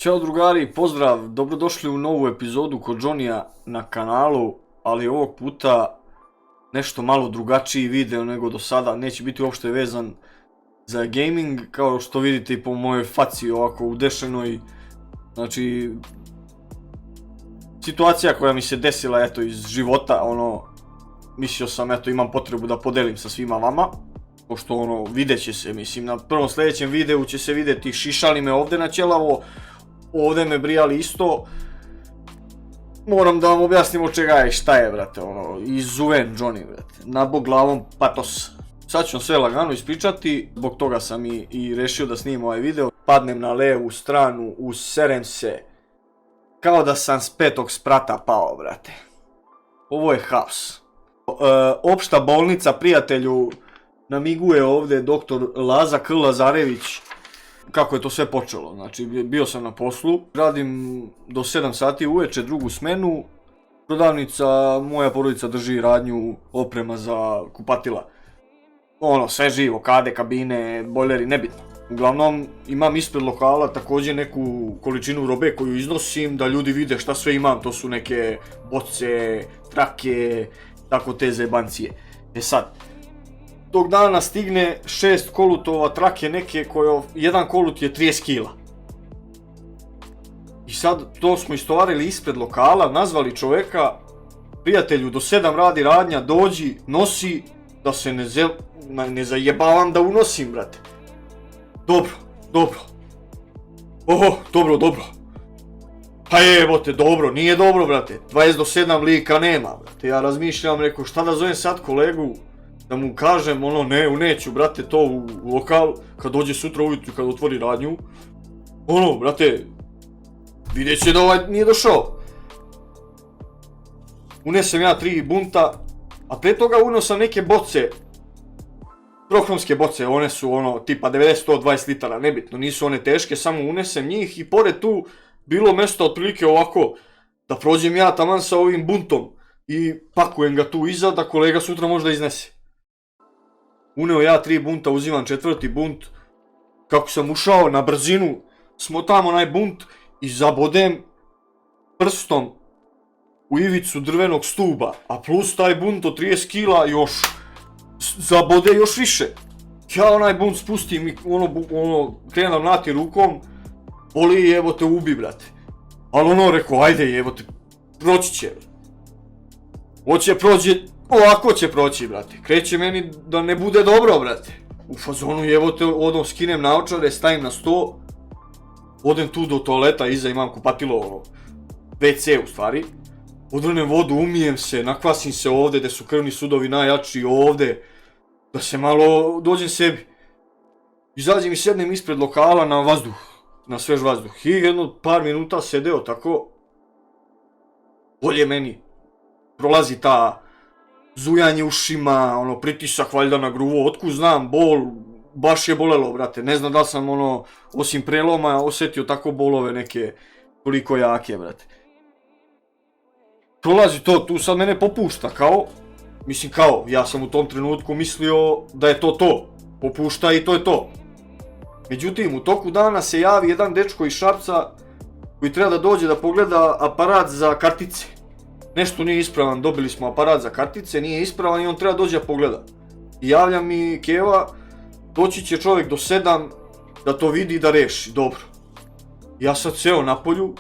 Ćao drugari, pozdrav, dobrodošli u novu epizodu kod Johnnyja na kanalu, ali ovog puta nešto malo drugačiji video nego do sada, neće biti uopšte vezan za gaming, kao što vidite i po mojoj faci ovako udešenoj, znači situacija koja mi se desila eto iz života, mislio sam eto imam potrebu da podelim sa svima vama, pošto vidjet će se, mislim na prvom sljedećem videu će se vidjeti šišali me ovdje na ćelavo, ovdje me brijali isto. Moram da vam objasnim od čega je i šta je, brate, izuven Johnny, brate, nabog glavom patos. Sad ću sve lagano ispričati, zbog toga sam i rešio da snimim ovaj video. Padnem na levu stranu, userem se, kao da sam s 5. sprata pao, brate. Ovo je haos. Opšta bolnica, prijatelju, namiguje ovdje doktor Laza K. Lazarević. Kako je to sve počelo, znači bio sam na poslu, radim do 7 sati uveče, drugu smenu, prodavnica, moja porodica drži radnju, oprema za kupatila. Sve živo, kade, kabine, bojleri, nebitno. Uglavnom imam ispred lokala također neku količinu robe koju iznosim da ljudi vide šta sve imam, to su neke boce, trake, tako te zebancije. Sad, tog dana stigne 6 kolutova trake neke jedan kolut je 30 kila. I sad to smo istovarili ispred lokala, nazvali čoveka, prijatelju do 7 radi radnja, dođi, nosi, da se ne zajebavam da unosim, brate. Dobro. Dobro. Pa evo te, dobro, nije dobro, brate, 20 do 7 lika nema, brate. Ja razmišljam, rekao, šta da zovem sad kolegu, da mu kažem, neću, brate, to u lokal, kad dođe sutra ujutru, kad otvori radnju, brate, vidjet će da ovaj nije došao. Unesem ja 3 bunta, a pre toga unosam neke boce, trohromske boce, one su tipa 90-120 litara, nebitno, nisu one teške, samo unesem njih i pored tu bilo mjesto otprilike ovako, da prođem ja taman sa ovim buntom i pakujem ga tu iza da kolega sutra možda iznese. Uneo ja 3 bunta, uzimam 4. bunt, kako sam ušao na brzinu, smotam onaj bunt i zabodem prstom u ivicu drvenog stuba, a plus taj bunt od 30 kila još zabode još više. Ja onaj bunt spustim i krenem nati rukom, boli i evo te ubi, brate. Ali rekao, ajde evo te, proći će. Hoće prođe, ovako će proći, brate. Kreće meni da ne bude dobro, brate. U fazonu evo te, skinem naočare, stavim na sto, odem tu do toaleta, iza imam kupatilo, WC u stvari. Odvrnem vodu, umijem se, nakvasim se ovdje gdje su krvni sudovi najjači, ovdje, da se malo dođem sebi. Izađem i sednem ispred lokala na vazduh, na svež vazduh. I jedno par minuta sedeo tako, bolje meni. Prolazi ta zujanje ušima, pritisak valjda na gruvo, otkud znam, bol, baš je bolelo, brate. Ne znam da li sam osim preloma osjetio tako bolove neke toliko jake, brate. Prolazi to, tu sad mene popušta, ja sam u tom trenutku mislio da je to, popušta i to je to. Međutim, u toku dana se javi jedan dečko iz Šapca koji treba da dođe da pogleda aparat za kartice. Nešto nije ispravan, dobili smo aparat za kartice, nije ispravan i on treba dođe da pogleda. I javlja mi Keva, doći će čovjek do 7 da to vidi i da reši, dobro. Ja sad seo na polju,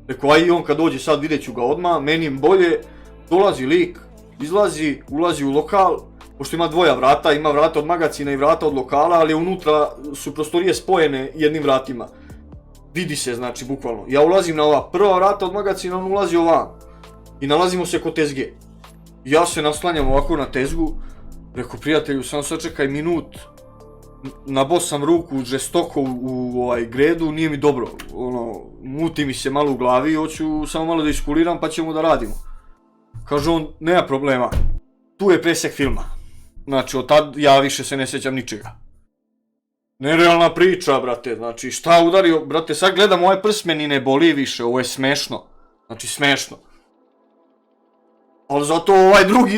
rekao, aj i on kad dođe sad vidjet ću ga odmah, meni im bolje, dolazi lik, izlazi, ulazi u lokal, pošto ima dvoja vrata, ima vrata od magacina i vrata od lokala, ali unutra su prostorije spojene jednim vratima. Vidi se, znači, bukvalno. Ja ulazim na ova prva vrata od magacina, on ulazi ovam. I nalazimo se kod tezge. Ja se naslanjam ovako na tezgu, rekao, prijatelju, samo sačekaj minut, nabao sam ruku žestoko u gredu, nije mi dobro, muti mi se malo u glavi, hoću samo malo da iskuliram pa ćemo da radimo. Kaže on, nema problema, tu je presek filma. Znači, od tad ja više se ne sjećam ničega. Nerealna priča, brate, znači šta udario, brate, sad gledam ovaj prst, meni ne boli više, ovo je smešno. Znači, smešno. Ali zato ovaj drugi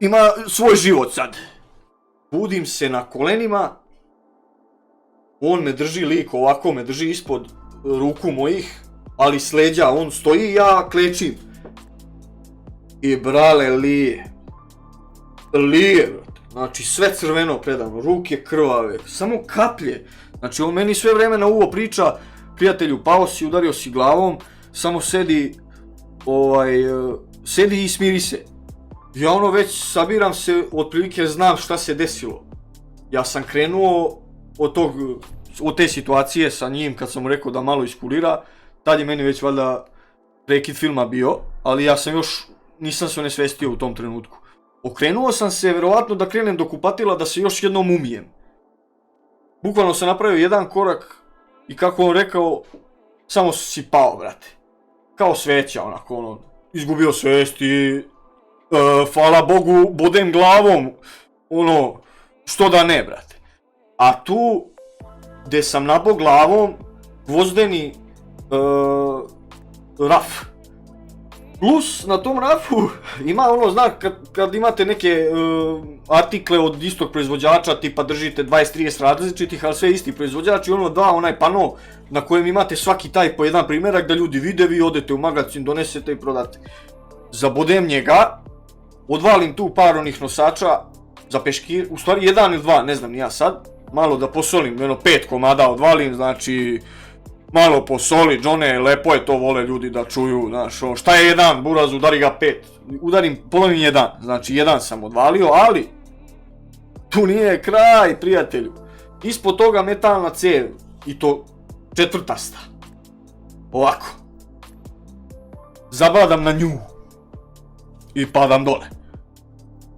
ima svoj život sad. Budim se na kolenima, on me drži lik, ovako me drži ispod ruku mojih, ali s leđa, on stoji i ja klečim. I brale lije, brate. Znači sve crveno predano, ruke krvave, samo kaplje. Znači on meni sve vreme na uvo priča, prijatelju, pao si, udario si glavom, samo sedi i smiri se. Ja ono već sabiram se, otprilike znam šta se desilo. Ja sam krenuo od te situacije sa njim kad sam mu rekao da malo iskulira, tad je meni već valjda prekid filma bio, ali ja sam još, nisam se onesvestio u tom trenutku. Okrenuo sam se, verovatno da krenem do kupatila da se još jednom umijem. Bukvalno sam napravio jedan korak i kako on rekao, samo si pao, brate. Kao sveća, onako, ono, izgubio svest i hvala Bogu, bodem glavom, ono, što da ne, brate. A tu, gde sam nabog glavom, gvozdeni raf. Plus, na tom rafu ima ono, znak, kad imate neke artikle od istog proizvođača, tipa držite 20-30 različitih, ali sve isti proizvođač i ono da onaj pano na kojem imate svaki taj po jedan primjerak da ljudi vide, vi odete u magazin, donesete i prodate. Zabodem njega, odvalim tu par onih nosača za peškir, u stvari 1 ili 2, ne znam ni ja sad, malo da posolim, 5 komada odvalim, znači malo posoli, Johne, lepo je to, vole ljudi da čuju, znaš, šta je 1, buraz, udari ga 5, udarim, polovim 1, znači 1 sam odvalio, ali tu nije kraj, prijatelju, ispod toga metalna cev, i to 4. Ovako, zabadam na nju i padam dole.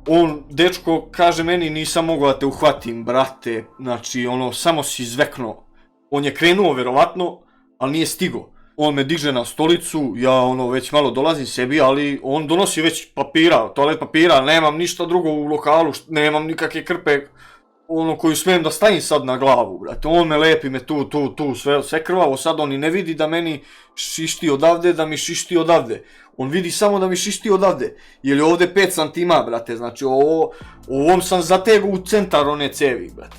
On, dečko, kaže meni, nisam mogao da te uhvatim, brate, znači, ono, samo si zveknuo. On je krenuo, verovatno, ali nije stigo. On me diže na stolicu, ja, ono, već malo dolazim sebi, ali on donosi već papira, toalet papira, nemam ništa drugo u lokalu, nemam nikakve krpe, ono, koju smijem da stavim sad na glavu, brate. On me lepi me tu, sve krvavo, sad on i ne vidi da meni šišti odavde, da mi šišti odavde. On vidi samo da mi šišti odavde, jer je ovde 5 santima, brate, znači ovom sam zategu u centar one cevi, brate.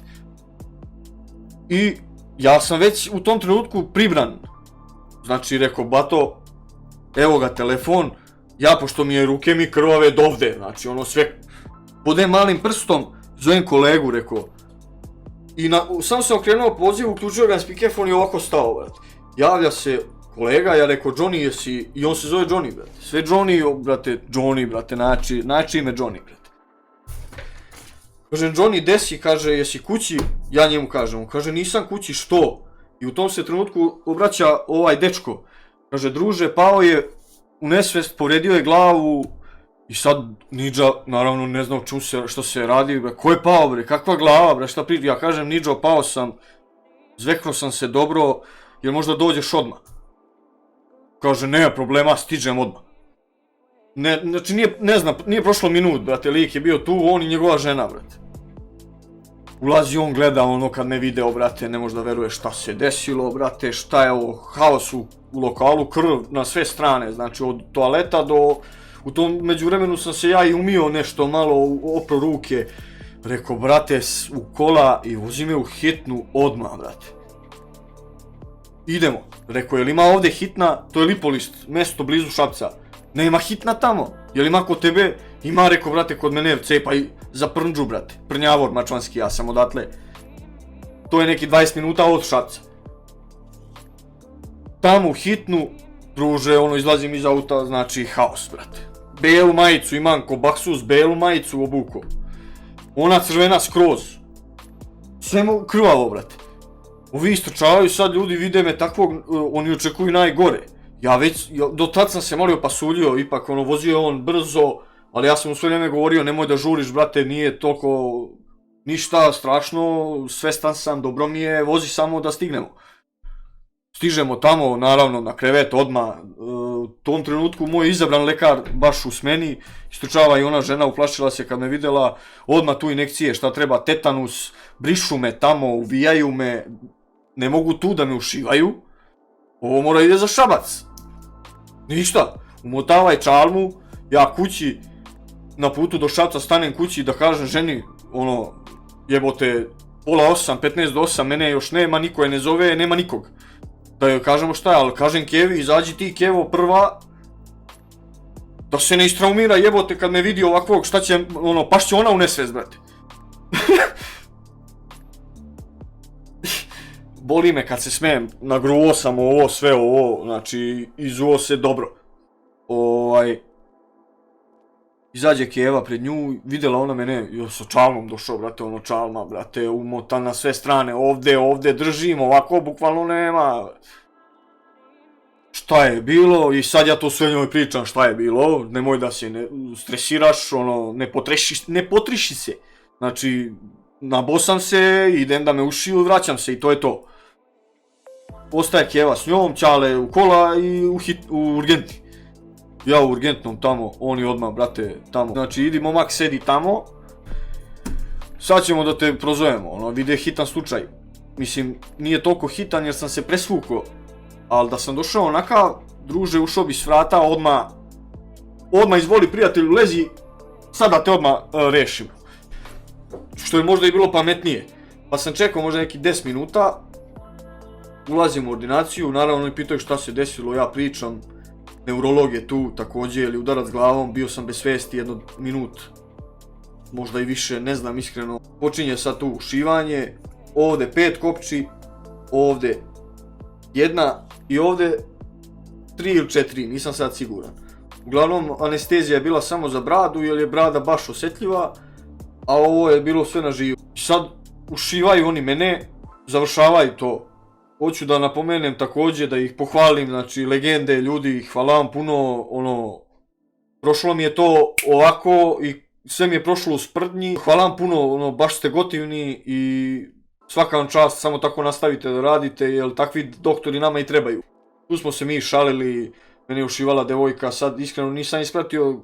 I ja sam već u tom trenutku pribran, znači rekao, bato, evo ga telefon, ja pošto mi je ruke mi krvave dovde, znači ono sve, podem malim prstom, zovem kolegu, rekao, i sam sam okrenuo poziv, uključio ga na speakerfon i ovako stao, brate. Javlja se kolega, ja rekao, Johnny, jesi, i on se zove Johnny, brate, sve Johnny, brate, znači ime Johnny, brate. Kaže, Johnny, desi, kaže, jesi kući? Ja njemu kažem, on kaže, nisam kući, što? I u tom se trenutku obraća ovaj dečko. Kaže, druže, pao je u nesvest, povredio je glavu i sad Nidža, naravno, ne znam što se radi, bre, ko je pao, bre, kakva glava, bre, šta priča? Ja kažem, Nidžo, pao sam, zveknuo sam se dobro, jer možda dođeš odmah. Kaže, nema problema, stiđem odmah. Znači, nije prošlo minut, brate, lik je bio tu, on i njegova žena, brate. Ulazi on, gleda ono kad me video, brate, ne može da veruje šta se desilo, brate, šta je ovo, haos u lokalu, krv na sve strane, znači od toaleta do... U tom međuvremenu sam se ja i umio nešto malo, opro ruke, rekao, brate, u kola i vozi me u hitnu odmah, brate. Idemo, rekao, jel ima ovde hitna, to je Lipolist, mesto blizu Šapca. Nema hitna tamo, jel ima kod tebe? Ima, rekao, brate, kod mene cepaj za Prnđu, brate, Prnjavor mačvanski, ja sam odatle. To je neki 20 minuta od Šapca. Tamo hitnu, druže, ono, izlazim iz auta, znači haos, brate. Belu majicu imam, ko baksus, belu majicu obuko. Ona crvena skroz. Sve mu krvavo, brate. Ovi istrčavaju sad, ljudi vide me takvog, oni očekuju najgore. Ja već, do tad sam se malo pasuljio, ipak ono, vozio on brzo, ali ja sam mu sve vrijeme govorio, nemoj da žuriš, brate, nije toliko ništa strašno, svestan sam, dobro mi je, vozi samo da stignemo. Stižemo tamo, naravno, na krevet odmah, u tom trenutku moj izabran lekar baš u smeni, istrčava i ona žena, uplašila se kad me videla, odmah tu injekcije, šta treba, tetanus, brišu me tamo, uvijaju me, ne mogu tu da me ušivaju, ovo mora ide za Šabac. Ništa, umotavaj čalmu, ja kući, na putu do Šapca stanem kući da kažem ženi, ono, jebote, pola 8, 15 do 8, mene još nema, niko je ne zove, nema nikog. Da joj kažemo šta je, ali kažem Kevi, izađi ti Kevo prva, da se ne istraumira jebote kad me vidi ovakvog, šta će, ono, pašće ona u nesvest, brate. Boli me kad se smijem, nagruo sam ovo, sve ovo, znači, izuo se dobro. Izađe Keva pred nju, vidjela ona mene, jo sa čalmom došao, brate, ono čalma, brate, umotan na sve strane, ovdje držim, ovako, bukvalno nema. Šta je bilo, i sad ja to sve njoj pričam šta je bilo, nemoj da se ne stresiraš, ono, ne potriši se. Znači, nabosam se, idem da me ušiju, vraćam se i to je to. Ostaje Keva s njom, Ćale u kola i u urgenti. Ja u urgentnom tamo, oni odmah, brate, tamo. Znači, idi momak, sedi tamo. Sad ćemo da te prozovemo, ono, vide hitan slučaj. Mislim, nije toliko hitan jer sam se presvukao. Ali da sam došao onaka, druže, ušao bi s vrata, odmah izvoli prijatelju, lezi, sada te odmah rešimo. Što je možda i bilo pametnije. Pa sam čekao možda neki 10 minuta, ulazim u ordinaciju, naravno oni pitaju šta se desilo, ja pričam. Neurolog je tu također, ili udarac glavom, bio sam bez svesti jedno minut, možda i više, ne znam iskreno. Počinje sad tu ušivanje, ovdje 5 kopči, ovdje 1 i ovdje 3 ili 4, nisam sad siguran. Uglavnom anestezija je bila samo za bradu jer je brada baš osjetljiva, a ovo je bilo sve na živo. I sad ušivaju oni mene, završavaju to. Hoću da napomenem također, da ih pohvalim, znači legende, ljudi, hvala vam puno, ono, prošlo mi je to ovako i sve mi je prošlo u sprdnji. Hvala vam puno, ono, baš ste gotivni i svaka vam čast, samo tako nastavite da radite, jer takvi doktori nama i trebaju. Tu smo se mi šalili, mene je ušivala devojka, sad iskreno nisam ispratio,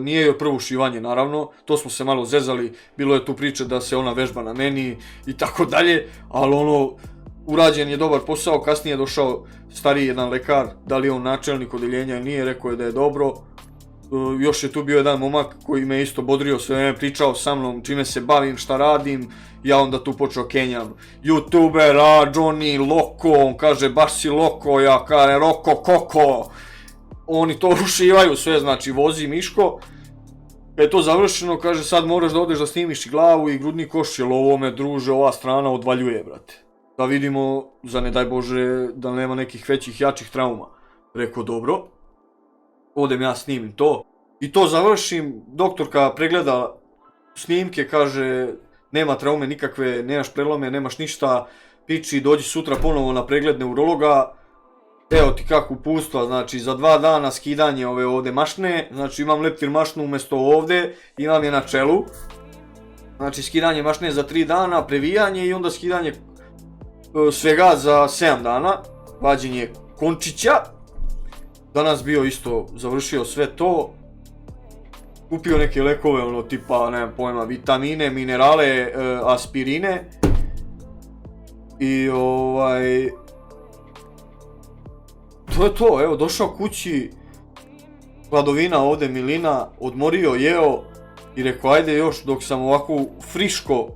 nije joj prvo ušivanje naravno, to smo se malo zezali, bilo je tu priče da se ona vežba na meni i tako dalje, ali ono, urađen je dobar posao, kasnije je došao stariji jedan lekar, da li je on načelnik odeljenja ili nije, rekao je da je dobro. Još je tu bio jedan momak koji me isto bodrio, sve vreme pričao sa mnom čime se bavim, šta radim, ja onda tu počeo kenjam. YouTuber, Johnny, loko, on kaže baš si loko, ja kaže roko, koko. Oni to ušivaju sve, znači vozi Miško. Kad je to završeno, kaže sad moraš da odeš da snimiš i glavu i grudni koš, jer ovo me druže, ova strana odvaljuje, brate. Da vidimo, za ne daj Bože, da nema nekih većih, jačih trauma. Rekao dobro, odem ja snimim to i to završim, doktorka pregleda snimke, kaže nema traume nikakve, nemaš prelome, nemaš ništa, piči dođi sutra ponovo na pregled neurologa. Evo ti kako upustva, znači za 2 dana skidanje ove ovdje mašne, znači imam leptir mašnu umjesto ovdje, imam je na čelu. Znači skidanje mašne za 3 dana, previjanje i onda skidanje svega za 7 dana, vađenje končića. Danas bio isto, završio sve to, kupio neke lekove, ono tipa, nemam pojma, vitamine, minerale, aspirine. I to je to, evo došao kući, hladovina ovdje Milina, odmorio, jeo i rekao ajde još dok sam ovako friško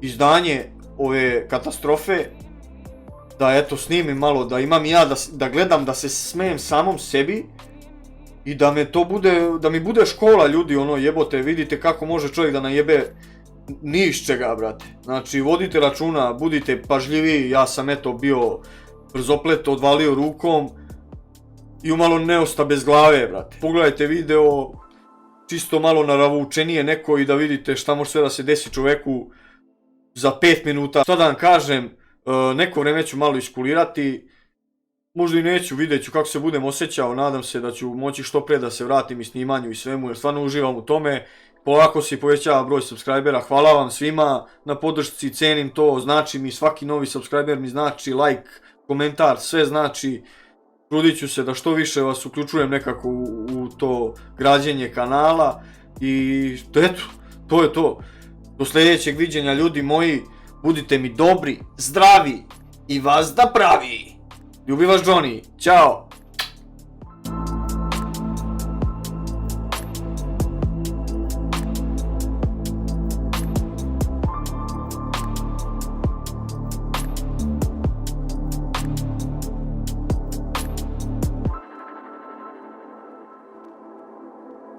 izdanje ove katastrofe, da eto snimim malo, da imam i ja da gledam, da se smejem samom sebi i da me to bude, da mi bude škola ljudi, ono jebote, vidite kako može čovjek da najebe ni iz čega, brate. Znači vodite računa, budite pažljivi, ja sam eto bio brzoplet, odvalio rukom i umalo ne osta bez glave, brate. Pogledajte video, čisto malo naravučenije neko i da vidite šta može sve da se desi čoveku za 5 minuta. Šta da vam kažem, neko vreme ću malo iskulirati, možda i neću, vidjet ću kako se budem osjećao, nadam se da ću moći što pre da se vratim i snimanju i svemu, jer stvarno uživam u tome. Polako se povećava broj subscribera, hvala vam svima na podršci, cenim to, znači mi svaki novi subscriber mi znači like, komentar, sve znači. Trudit ću se da što više vas uključujem nekako u to građenje kanala i eto, to je to. Do sljedećeg viđenja ljudi moji, budite mi dobri, zdravi i vas da pravi. Ljubi vas Johnny, ćao!